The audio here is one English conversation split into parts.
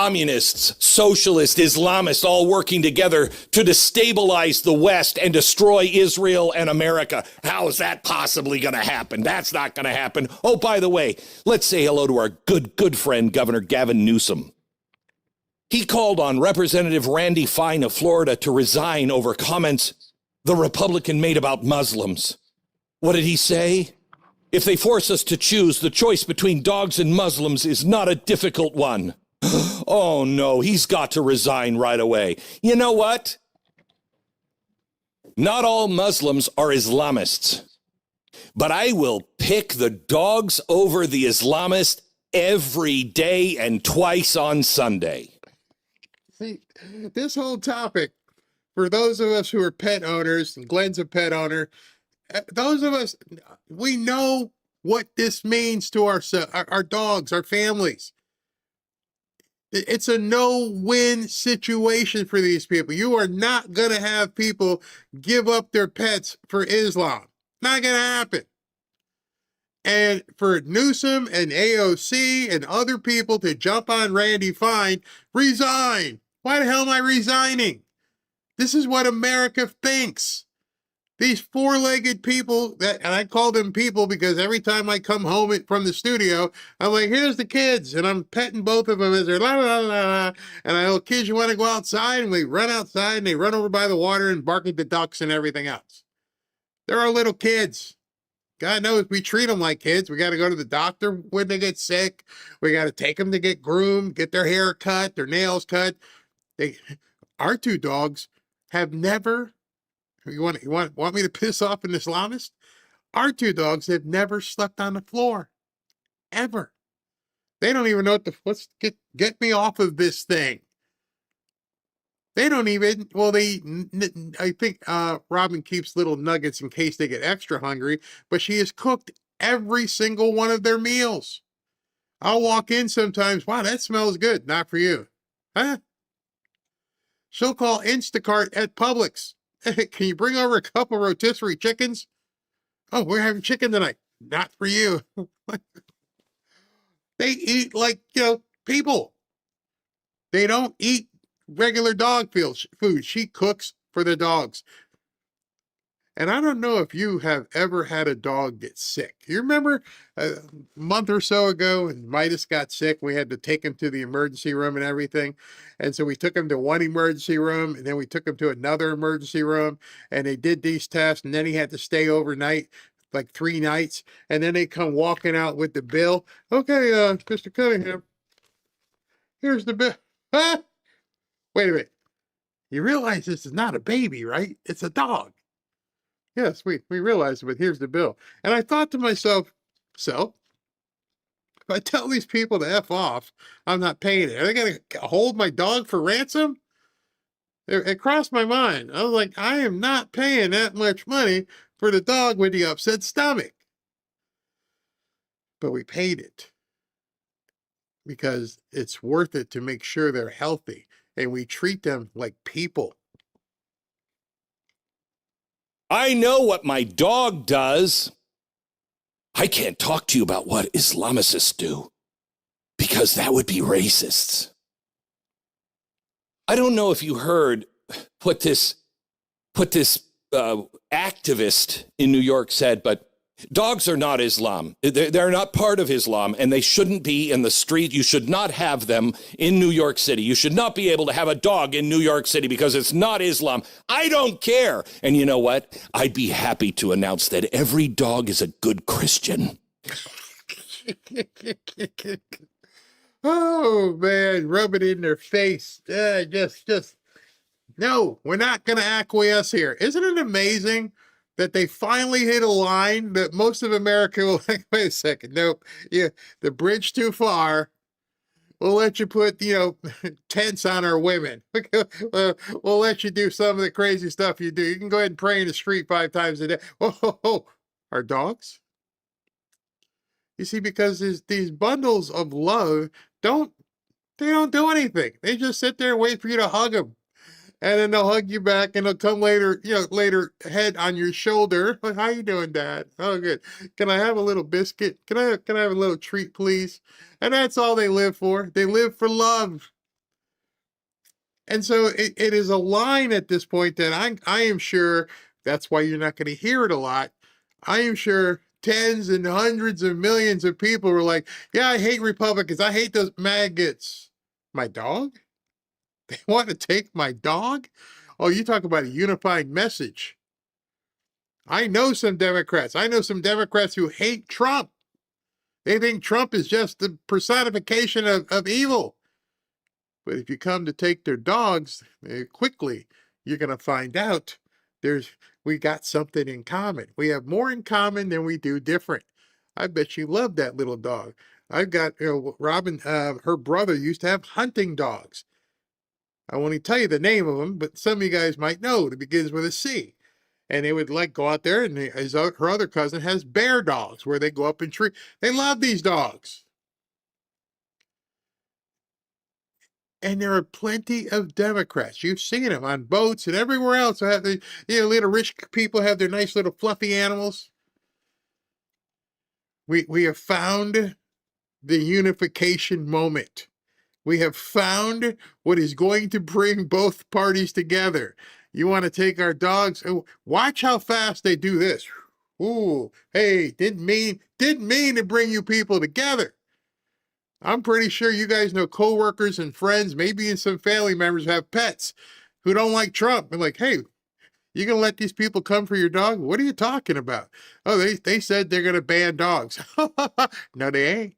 Communists, socialists, Islamists all working together to destabilize the West and destroy Israel and America. How is that possibly going to happen? That's not going to happen. Oh, by the way, let's say hello to our good friend, Governor Gavin Newsom. He called on Representative Randy Fine of Florida to resign over comments the Republican made about Muslims. What did he say? If they force us to choose, the choice between dogs and Muslims is not a difficult one. Oh, no, he's got to resign right away. You know what? Not all Muslims are Islamists, but I will pick the dogs over the Islamists every day and twice on Sunday. See, this whole topic, for those of us who are pet owners, and Glenn's a pet owner, those of us, we know what this means to our dogs, our families. It's a no-win situation for these people. You are not going to have people give up their pets for Islam. Not going to happen. And for Newsom and AOC and other people to jump on Randy Fine, resign. Why the hell am I resigning? This is what America thinks. These four-legged people, and I call them people because every time I come home from the studio, I'm like, here's the kids, and I'm petting both of them as they're la la la la. And I go, kids, you want to go outside? And we run outside, and they run over by the water and bark at the ducks and everything else. They're our little kids. God knows we treat them like kids. We got to go to the doctor when they get sick. We got to take them to get groomed, get their hair cut, their nails cut. Our two dogs have never. You want me to piss off an Islamist? Our two dogs have never slept on the floor, ever. They don't even know let's get me off of this thing. They don't even, well, I think Robin keeps little nuggets in case they get extra hungry, but she has cooked every single one of their meals. I'll walk in sometimes, wow, that smells good. Not for you. Huh? She'll call Instacart at Publix. Hey, can you bring over a couple rotisserie chickens? Oh, we're having chicken tonight. Not for you. They eat like, people. They don't eat regular dog food. She cooks for the dogs. And I don't know if you have ever had a dog get sick. You remember a month or so ago when Midas got sick, we had to take him to the emergency room and everything. And so we took him to one emergency room, and then we took him to another emergency room, and they did these tests, and then he had to stay overnight, like 3 nights. And then they come walking out with the bill. Okay, Mr. Cunningham, here's the bill. Huh? Wait a minute. You realize this is not a baby, right? It's a dog. Yes, we realized it, but here's the bill. And I thought to myself, so if I tell these people to F off, I'm not paying it. Are they going to hold my dog for ransom? It crossed my mind. I was like, I am not paying that much money for the dog with the upset stomach. But we paid it because it's worth it to make sure they're healthy, and we treat them like people. I know what my dog does. I can't talk to you about what Islamicists do, because that would be racists. I don't know if you heard what this activist in New York said, but dogs are not Islam. They're not part of Islam, and they shouldn't be in the street. You should not have them in New York City. You should not be able to have a dog in New York City because it's not Islam. I don't care. And you know what? I'd be happy to announce that every dog is a good Christian. Oh, man, rub it in their face. Just, no, we're not going to acquiesce here. Isn't it amazing that they finally hit a line that most of America will like, wait a second, nope, yeah, the bridge too far. We'll let you put, tents on our women. We'll let you do some of the crazy stuff you do. You can go ahead and pray in the street 5 times a day. Oh, our dogs? You see, because these bundles of love don't do anything. They just sit there and wait for you to hug them. And then they'll hug you back, and they'll come later, head on your shoulder. Like, how you doing, Dad? Oh, good. Can I have a little biscuit? Can I have a little treat, please? And that's all they live for. They live for love. And so it is a line at this point that I am sure that's why you're not going to hear it a lot. I am sure tens and hundreds of millions of people were like, yeah, I hate Republicans. I hate those maggots. My dog? They want to take my dog? Oh, you talk about a unifying message. I know some Democrats. I know some Democrats who hate Trump. They think Trump is just the personification of evil. But if you come to take their dogs, quickly, you're going to find out we got something in common. We have more in common than we do different. I bet you love that little dog. I've got, Robin, her brother used to have hunting dogs. I won't even tell you the name of them, but some of you guys might know. It begins with a C. And they would go out there, and her other cousin has bear dogs where they go up in tree. They love these dogs. And there are plenty of Democrats. You've seen them on boats and everywhere else. So have the little rich people have their nice little fluffy animals. We have found the unification moment. We have found what is going to bring both parties together. You want to take our dogs? Watch how fast they do this. Ooh, hey, didn't mean to bring you people together. I'm pretty sure you guys know coworkers and friends, maybe even some family members who have pets who don't like Trump. They're like, hey, you gonna let these people come for your dog? What are you talking about? Oh, they said they're gonna ban dogs. No, they ain't.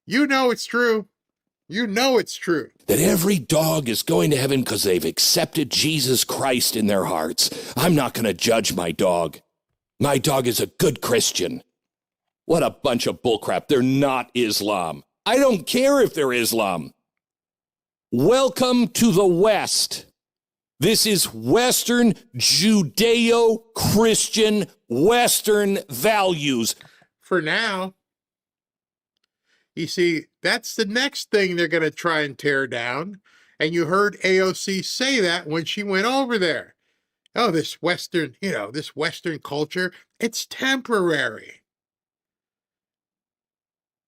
You know it's true. You know it's true. That every dog is going to heaven because they've accepted Jesus Christ in their hearts. I'm not going to judge my dog. My dog is a good Christian. What a bunch of bullcrap. They're not Islam. I don't care if they're Islam. Welcome to the West. This is Western Judeo-Christian Western values. For now. You see, that's the next thing they're going to try and tear down. And you heard AOC say that when she went over there. Oh, this Western culture, it's temporary.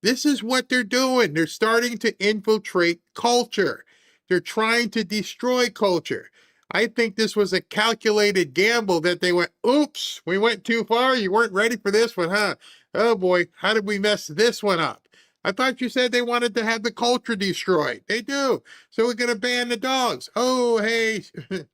This is what they're doing. They're starting to infiltrate culture. They're trying to destroy culture. I think this was a calculated gamble that they went, oops, we went too far. You weren't ready for this one, huh? Oh boy, how did we mess this one up? I thought you said they wanted to have the culture destroyed. They do. So we're going to ban the dogs. Oh, hey,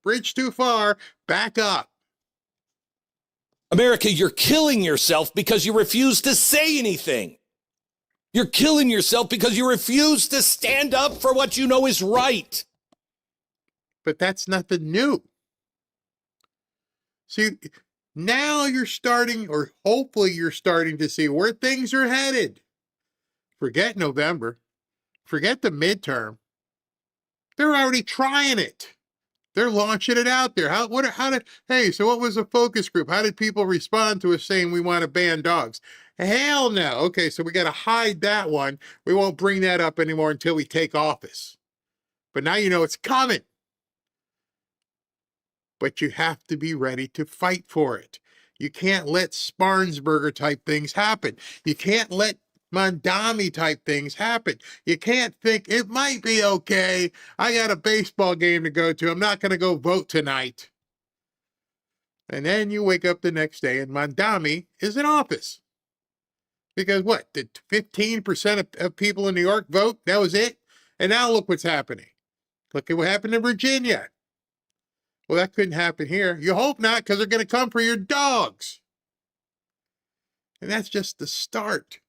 bridge too far. Back up. America, you're killing yourself because you refuse to say anything. You're killing yourself because you refuse to stand up for what you know is right. But that's nothing new. See, now you're starting, or hopefully you're starting to see where things are headed. Forget November. Forget the midterm. They're already trying it. They're launching it out there. So what was the focus group? How did people respond to us saying we want to ban dogs? Hell no. Okay, so we got to hide that one. We won't bring that up anymore until we take office. But now you know it's coming. But you have to be ready to fight for it. You can't let Sparnsburger type things happen. You can't let Mondami type things happen. You can't think it might be okay. I got a baseball game to go to. I'm not going to go vote tonight. And then you wake up the next day and Mondami is in office. Because what? Did 15% of people in New York vote? That was it? And now look what's happening. Look at what happened in Virginia. Well, that couldn't happen here. You hope not, because they're going to come for your dogs. And that's just the start.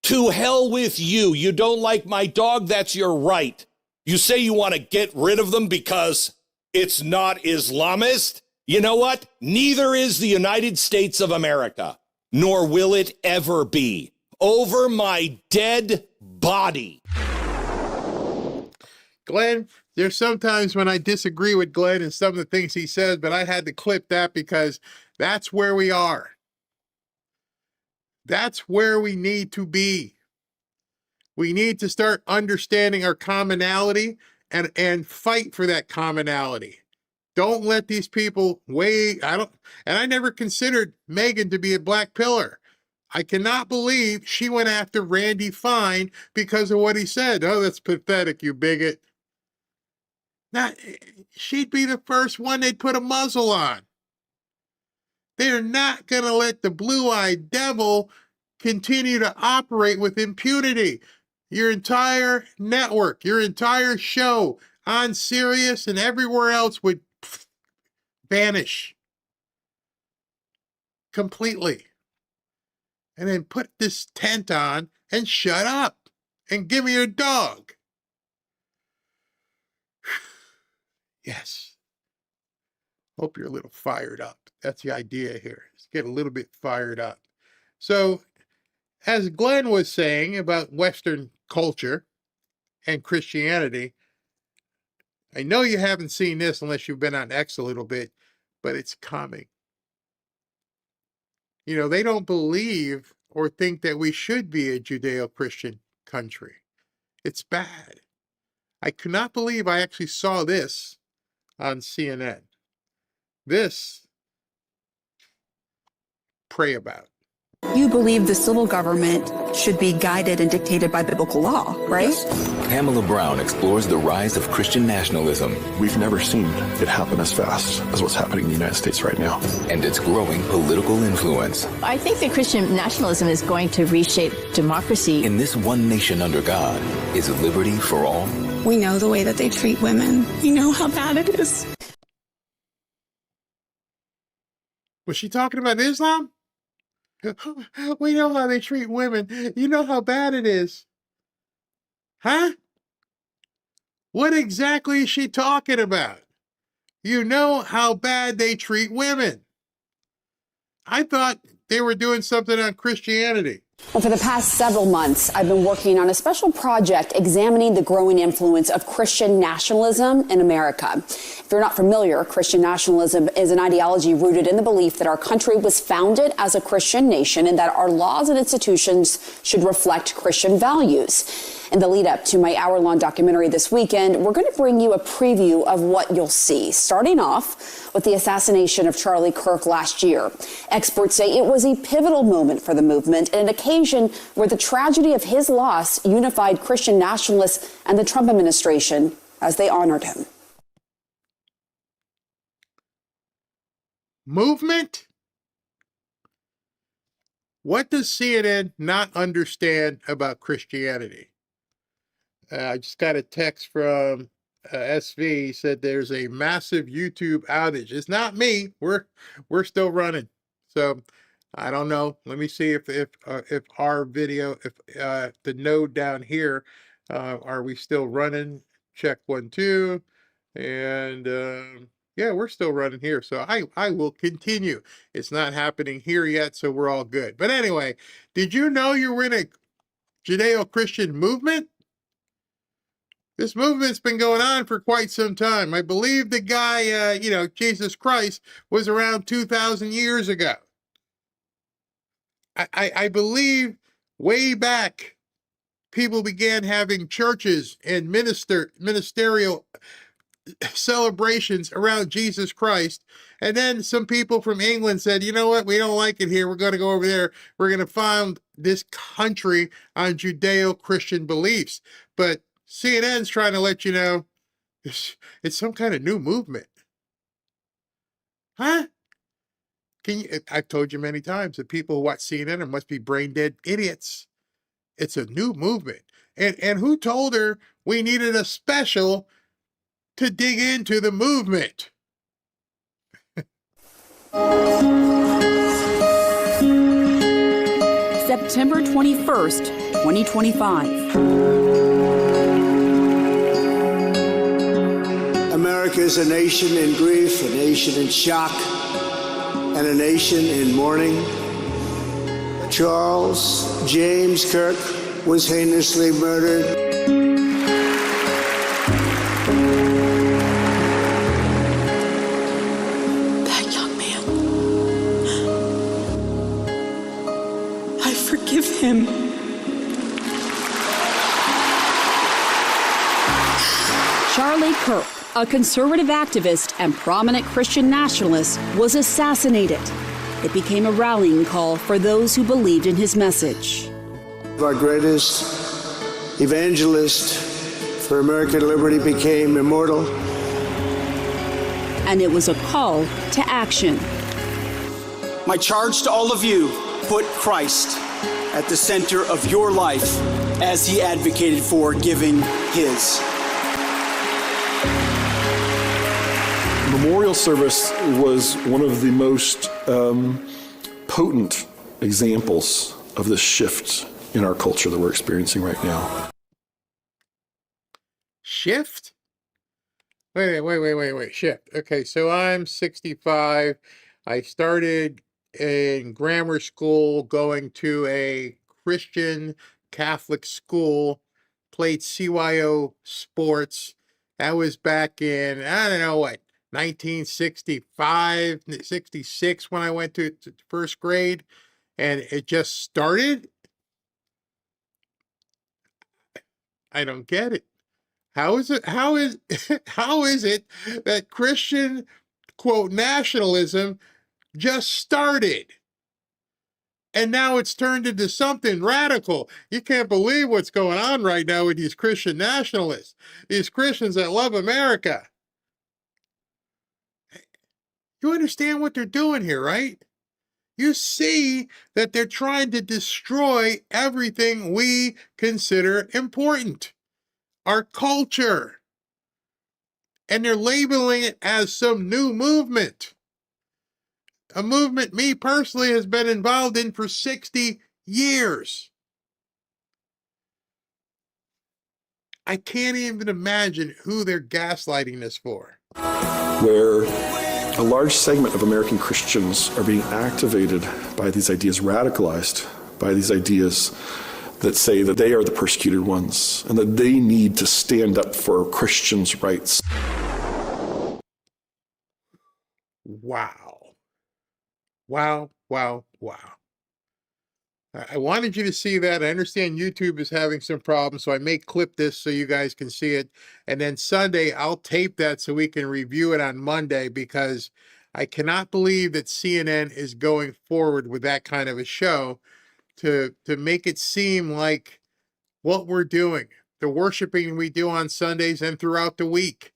To hell with you. You don't like my dog? That's your right. You say you want to get rid of them because it's not Islamist? You know what? Neither is the United States of America, nor will it ever be. Over my dead body. Glenn, there's sometimes when I disagree with Glenn and some of the things he says, but I had to clip that because that's where we are. That's where we need to be. We need to start understanding our commonality and fight for that commonality. Don't let these people I never considered Megan to be a black pillar. I cannot believe she went after Randy Fine because of what he said. Oh, that's pathetic, you bigot. She'd be the first one they'd put a muzzle on. They're not going to let the blue-eyed devil continue to operate with impunity. Your entire network, your entire show on Sirius and everywhere else would vanish completely. And then put this tent on and shut up and give me your dog. Yes. Hope you're a little fired up. That's the idea here. Let's get a little bit fired up. So, as Glenn was saying about Western culture and Christianity, I know you haven't seen this unless you've been on X a little bit, but it's coming. You know, they don't believe or think that we should be a Judeo-Christian country. It's bad. I could not believe I actually saw this on CNN. This, pray about. You believe the civil government should be guided and dictated by biblical law, right? Yes. Pamela Brown explores the rise of Christian nationalism. We've never seen it happen as fast as what's happening in the United States right now. And its growing political influence. I think that Christian nationalism is going to reshape democracy. In this one nation under God, is liberty for all? We know the way that they treat women. We know how bad it is. Was she talking about Islam? We know how they treat women. You know how bad it is. Huh? What exactly is she talking about? You know how bad they treat women. I thought they were doing something on Christianity. Well, for the past several months, I've been working on a special project examining the growing influence of Christian nationalism in America. If you're not familiar, Christian nationalism is an ideology rooted in the belief that our country was founded as a Christian nation and that our laws and institutions should reflect Christian values. In the lead up to my hour-long documentary this weekend, we're going to bring you a preview of what you'll see, starting off with the assassination of Charlie Kirk last year. Experts say it was a pivotal moment for the movement and an occasion where the tragedy of his loss unified Christian nationalists and the Trump administration as they honored him. Movement? What does CNN not understand about Christianity? I just got a text from SV. He said there's a massive YouTube outage. It's not me. We're still running. So I don't know. Let me see if our video, if the node down here, are we still running? Check 1, 2, and yeah, we're still running here. So I will continue. It's not happening here yet, so we're all good. But anyway, did you know you were in a Judeo-Christian movement? This movement's been going on for quite some time. I believe the guy, Jesus Christ, was around 2,000 years ago. I believe way back, people began having churches and ministerial celebrations around Jesus Christ. And then some people from England said, you know what, we don't like it here. We're going to go over there. We're going to found this country on Judeo-Christian beliefs. But CNN's trying to let you know it's some kind of new movement. Huh? I've told you many times that people who watch CNN must be brain dead idiots. It's a new movement. And who told her we needed a special to dig into the movement? September 21st, 2025. America is a nation in grief, a nation in shock, and a nation in mourning. Charles James Kirk was heinously murdered. That young man, I forgive him. Charlie Kirk, a conservative activist and prominent Christian nationalist, was assassinated. It became a rallying call for those who believed in his message. Our greatest evangelist for American liberty became immortal and it was a call to action. My charge to all of you, put Christ at the center of your life as he advocated for giving his. Memorial service was one of the most potent examples of this shift in our culture that we're experiencing right now. Shift? Wait. Shift. Okay, so I'm 65. I started in grammar school, going to a Christian Catholic school, played CYO sports. That was back in, I don't know what, 1965, 66 when I went to first grade, and it just started. I don't get it. How is it that Christian, quote, nationalism just started? And now it's turned into something radical. You can't believe what's going on right now with these Christian nationalists, these Christians that love America. You understand what they're doing here, right? You see that they're trying to destroy everything we consider important, our culture. And they're labeling it as some new movement. A movement me personally has been involved in for 60 years. I can't even imagine who they're gaslighting this for. Where a large segment of American Christians are being activated by these ideas, radicalized by these ideas that say that they are the persecuted ones and that they need to stand up for Christians' rights. Wow. I wanted you to see that. I understand YouTube is having some problems, so I may clip this so you guys can see it. And then Sunday, I'll tape that so we can review it on Monday, because I cannot believe that CNN is going forward with that kind of a show to make it seem like what we're doing, the worshiping we do on Sundays and throughout the week.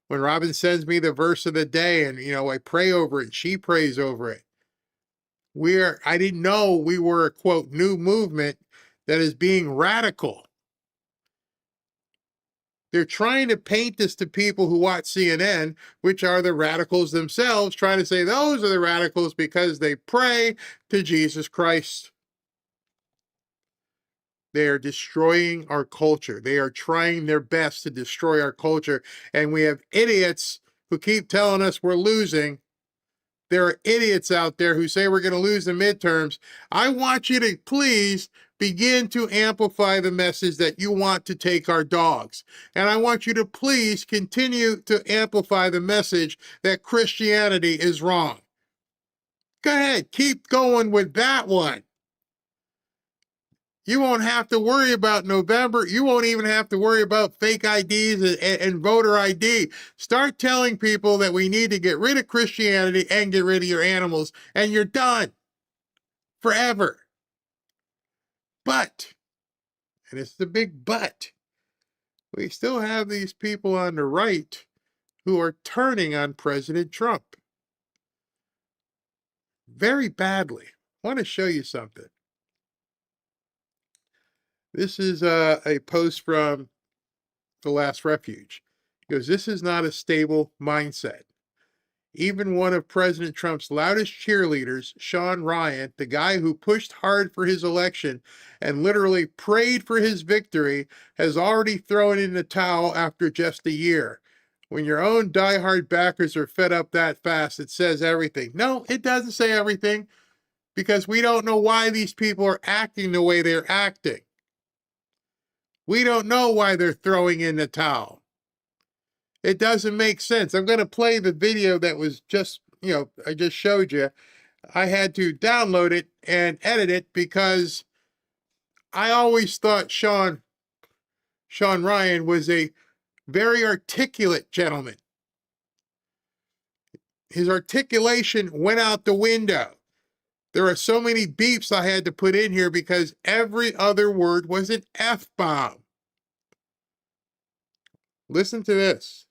When Robin sends me the verse of the day and, I pray over it, she prays over it. I didn't know we were a, quote, new movement that is being radical. They're trying to paint this to people who watch CNN, which are the radicals themselves, trying to say those are the radicals because they pray to Jesus Christ. They are destroying our culture. They are trying their best to destroy our culture. And we have idiots who keep telling us we're losing. There are idiots out there who say we're going to lose the midterms. I want you to please begin to amplify the message that you want to take our dogs. And I want you to please continue to amplify the message that Christianity is wrong. Go ahead, keep going with that one. You won't have to worry about November. You won't even have to worry about fake IDs and voter ID. Start telling people that we need to get rid of Christianity and get rid of your animals, and you're done forever. But, and it's the big but, we still have these people on the right who are turning on President Trump very badly. I want to show you something. This is a post from The Last Refuge. He goes, "This is not a stable mindset. Even one of President Trump's loudest cheerleaders, Sean Ryan, the guy who pushed hard for his election and literally prayed for his victory, has already thrown in the towel after just a year. When your own diehard backers are fed up that fast, it says everything." No, it doesn't say everything, because we don't know why these people are acting the way they're acting. We don't know why they're throwing in the towel. It doesn't make sense. I'm going to play the video that was just, I just showed you. I had to download it and edit it because I always thought Sean Ryan was a very articulate gentleman. His articulation went out the window. There are so many beeps I had to put in here because every other word was an F-bomb. Listen to this.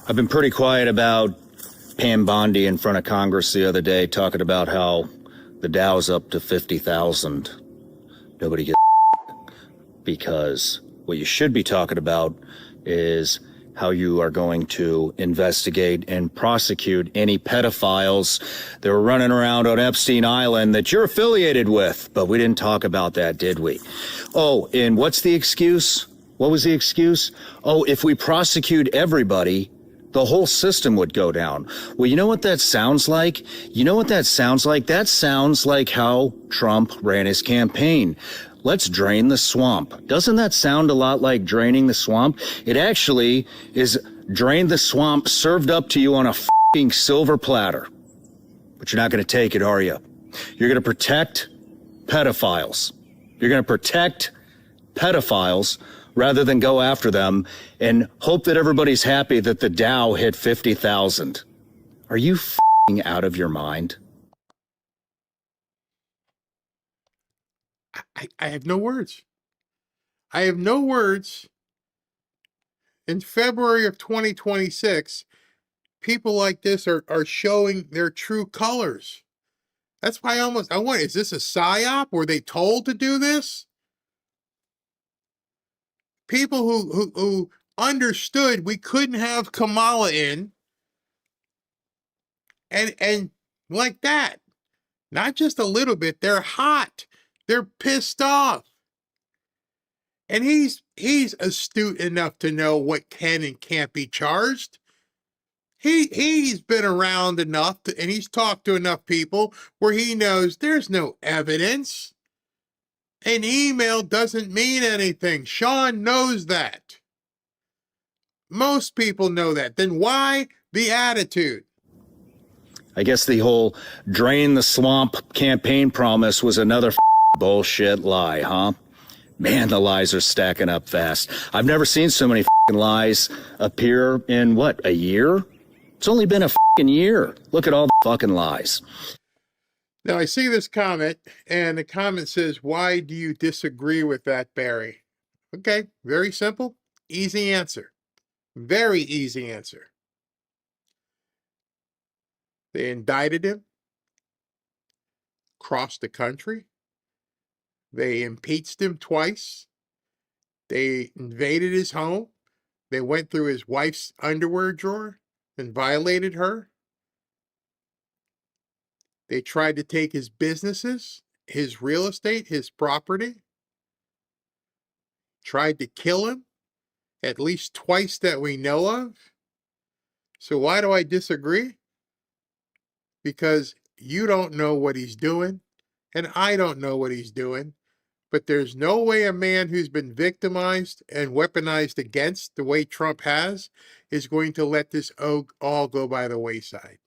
I've been pretty quiet about Pam Bondi in front of Congress the other day talking about how the Dow's up to 50,000. Nobody gets because what you should be talking about is how you are going to investigate and prosecute any pedophiles that were running around on Epstein Island that you're affiliated with. But we didn't talk about that, did we? Oh, and what's the excuse? What was the excuse? Oh, if we prosecute everybody, the whole system would go down. Well, you know what that sounds like? You know what that sounds like? That sounds like how Trump ran his campaign. Let's drain the swamp. Doesn't that sound a lot like draining the swamp? It actually is drain the swamp served up to you on a f***ing silver platter. But you're not going to take it, are you? You're going to protect pedophiles. You're going to protect pedophiles rather than go after them and hope that everybody's happy that the Dow hit 50,000. Are you f***ing out of your mind? I have no words. I have no words. In February of 2026, people like this are showing their true colors. That's why I wonder, is this a psyop? Were they told to do this? People who understood we couldn't have Kamala in and like that. Not just a little bit, they're hot. They're pissed off. And he's astute enough to know what can and can't be charged. He's been around enough and he's talked to enough people where he knows there's no evidence. An email doesn't mean anything. Sean knows that. Most people know that. Then why the attitude? I guess the whole drain the swamp campaign promise was another bullshit lie, huh? Man, the lies are stacking up fast. I've never seen so many lies appear in, what, a year? It's only been a year. Look at all the fucking lies. Now, I see this comment, and the comment says, why do you disagree with that, Barry? Okay, very simple, easy answer. Very easy answer. They indicted him, crossed the country. They impeached him twice. They invaded his home. They went through his wife's underwear drawer and violated her. They tried to take his businesses, his real estate, his property. Tried to kill him at least twice that we know of. So why do I disagree? Because you don't know what he's doing, and I don't know what he's doing. But there's no way a man who's been victimized and weaponized against the way Trump has is going to let this all go by the wayside.